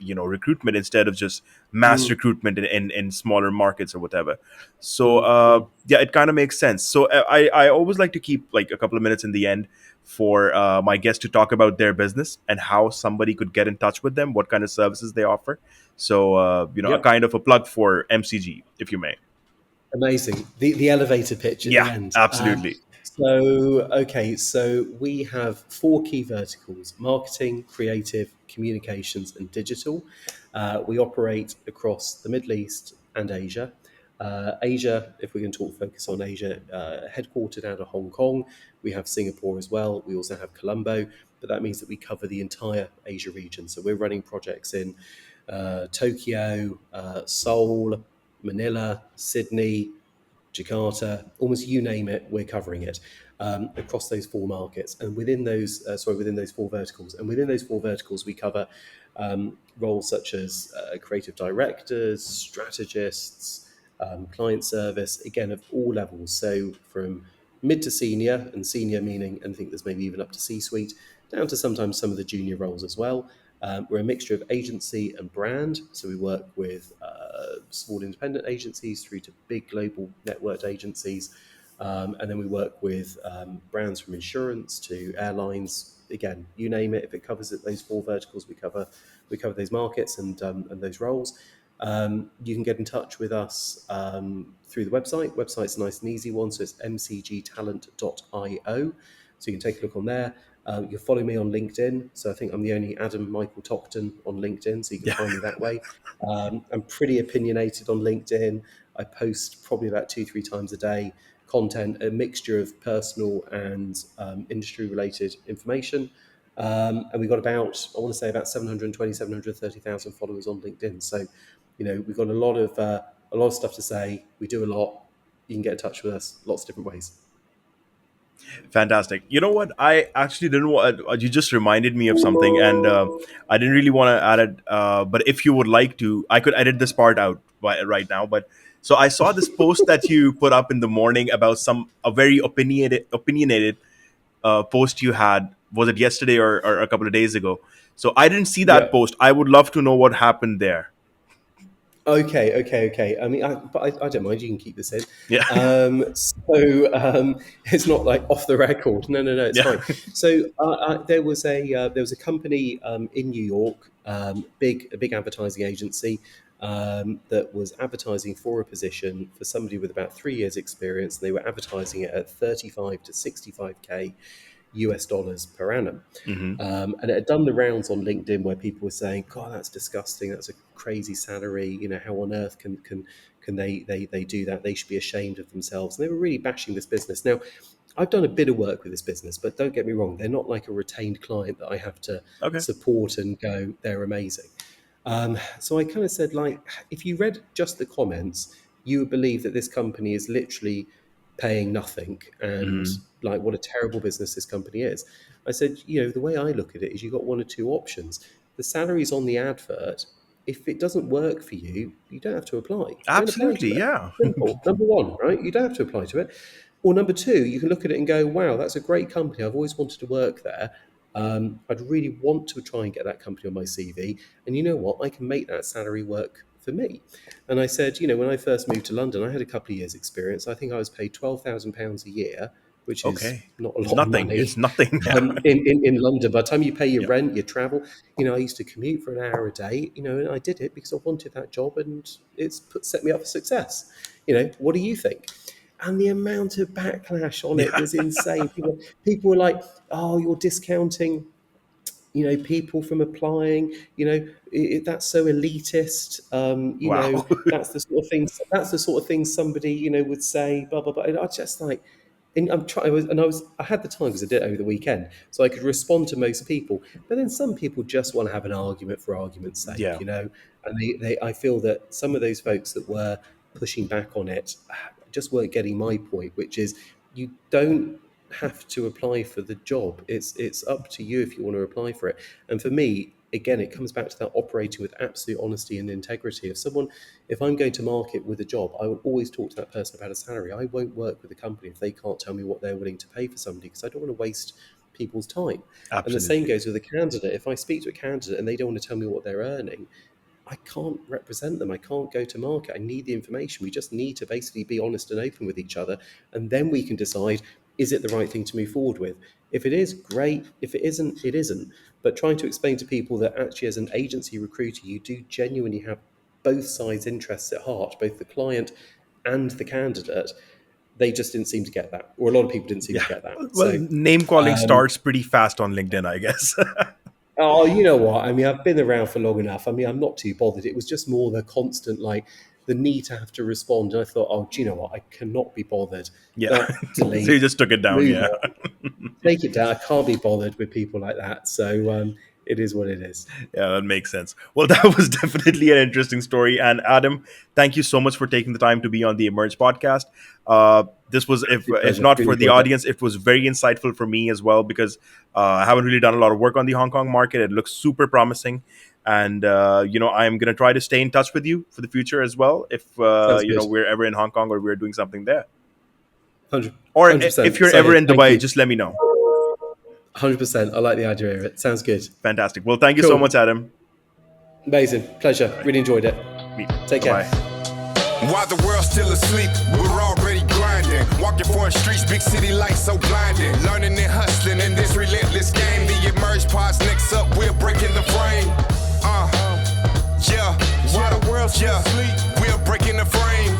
recruitment instead of just mass Mm. recruitment in smaller markets or whatever. So Mm. Mm. yeah, it kind of makes sense. So I always like to keep like a couple of minutes in the end for my guests to talk about their business and how somebody could get in touch with them, what kind of services they offer. So a Yep. kind of a plug for MCG, if you may. Amazing. The elevator pitch at the Yeah, end. absolutely. So we have four key verticals: marketing, creative, communications, and digital. We operate across the Middle East and Asia. Asia, if we're going to talk focus on Asia, headquartered out of Hong Kong. We have Singapore as well. We also have Colombo, but that means that we cover the entire Asia region. So we're running projects in Tokyo, Seoul, Manila, Sydney, Jakarta, almost you name it, we're covering it across those four markets. And within those four verticals. And within those four verticals, we cover roles such as creative directors, strategists, client service, again, of all levels. So from mid to senior, and senior meaning anything that's maybe even up to C-suite, down to sometimes some of the junior roles as well. We're a mixture of agency and brand. So we work with small independent agencies through to big global networked agencies. And then we work with brands from insurance to airlines. Again, you name it. If it covers those four verticals, we cover those markets and those roles. You can get in touch with us through the website. Website's a nice and easy one, so it's mcgtalent.io. So you can take a look on there. You can follow me on LinkedIn. So I think I'm the only Adam Michael Tockton on LinkedIn, so you can Yeah. find me that way. I'm pretty opinionated on LinkedIn. I post probably about 2-3 times a day content, a mixture of personal and industry-related information. And we've got I want to say about 730,000 followers on LinkedIn. So, we've got a lot of stuff to say. We do a lot. You can get in touch with us lots of different ways. Fantastic. You know what? I actually didn't want. You just reminded me of something, and I didn't really want to add it. But if you would like to, I could edit this part out right now. But so I saw this post that you put up in the morning about a very opinionated post you had. Was it yesterday or a couple of days ago? So I didn't see that Yeah. post. I would love to know what happened there. Okay. I mean, I don't mind. You can keep this in. Yeah. It's not like off the record. No, it's Yeah. fine. So there was a company in New York, a big advertising agency, that was advertising for a position for somebody with about 3 years experience. They were advertising it at 35 to 65K US dollars per annum. Hmm. And it had done the rounds on LinkedIn where people were saying, "God, that's disgusting. That's a crazy salary. How on earth can they do that? They should be ashamed of themselves." And they were really bashing this business. Now, I've done a bit of work with this business, but don't get me wrong, they're not like a retained client that I have to Okay. support and go, "They're amazing." So I kind of said, like, if you read just the comments, you would believe that this company is literally paying nothing and Hmm. like what a terrible business this company is. I said, the way I look at it is you've got one or two options. The salary's on the advert. If it doesn't work for you, you don't have to apply. Don't apply Absolutely. to it. Yeah. Simple. Number one, right? You don't have to apply to it. Or number two, you can look at it and go, wow, that's a great company. I've always wanted to work there. I'd really want to try and get that company on my CV. And you know what? I can make that salary work for me. And I said, when I first moved to London, I had a couple of years' experience. I think I was paid £12,000 a year, which is Okay. not a It's lot of nothing. It's money nothing. Yeah. in London. By the time you pay your Yeah. rent, your travel, I used to commute for an hour a day, and I did it because I wanted that job and set me up for success. What do you think? And the amount of backlash on it Yeah. was insane. People were like, "Oh, you're discounting people from applying, that's so elitist, Wow. that's the sort of thing somebody would say, blah blah blah." And I just like, and I'm trying I had the time because I did it over the weekend, so I could respond to most people. But then some people just want to have an argument for argument's sake, Yeah. and they I feel that some of those folks that were pushing back on it just weren't getting my point, which is you don't have to apply for the job. It's up to you if you want to apply for it. And for me, again, it comes back to that operating with absolute honesty and integrity. If I'm going to market with a job, I will always talk to that person about a salary. I won't work with a company if they can't tell me what they're willing to pay for somebody, because I don't want to waste people's time. Absolutely. And the same goes with a candidate. If I speak to a candidate and they don't want to tell me what they're earning, I can't represent them. I can't go to market. I need the information. We just need to basically be honest and open with each other. And then we can decide, is it the right thing to move forward with? If it is, great. If it isn't, it isn't. But trying to explain to people that actually as an agency recruiter, you do genuinely have both sides' interests at heart, both the client and the candidate, they just didn't seem to get that. Or a lot of people didn't seem to get that. Well, name calling starts pretty fast on LinkedIn, I guess. Oh, you know what? I mean, I've been around for long enough. I mean, I'm not too bothered. It was just more the constant, like, the need to have to respond. And I thought, oh, do you know what? I cannot be bothered. Yeah. So you just took it down, yeah. Take it down. I can't be bothered with people like that. So it is what it is. Yeah, that makes sense. Well, that was definitely an interesting story. And Adam, thank you so much for taking the time to be on the Emerge podcast. This was, if not for the audience, it was very insightful for me as well, because I haven't really done a lot of work on the Hong Kong market. It looks super promising. And, I'm going to try to stay in touch with you for the future as well. If, we're ever in Hong Kong or we're doing something there. 100%. Or if you're ever in Dubai, just let me know. 100%. I like the idea of it. Sounds good. Fantastic. Well, thank you so much, Adam. Amazing. Pleasure. Really enjoyed it. Take care. Bye. While the world's still asleep, we're already grinding. Walking foreign streets, big city lights so blinding. Learning and hustling in this relentless game. The Emerge Pod's next up, we're breaking the frame. While the world's still asleep, we're breaking the frame.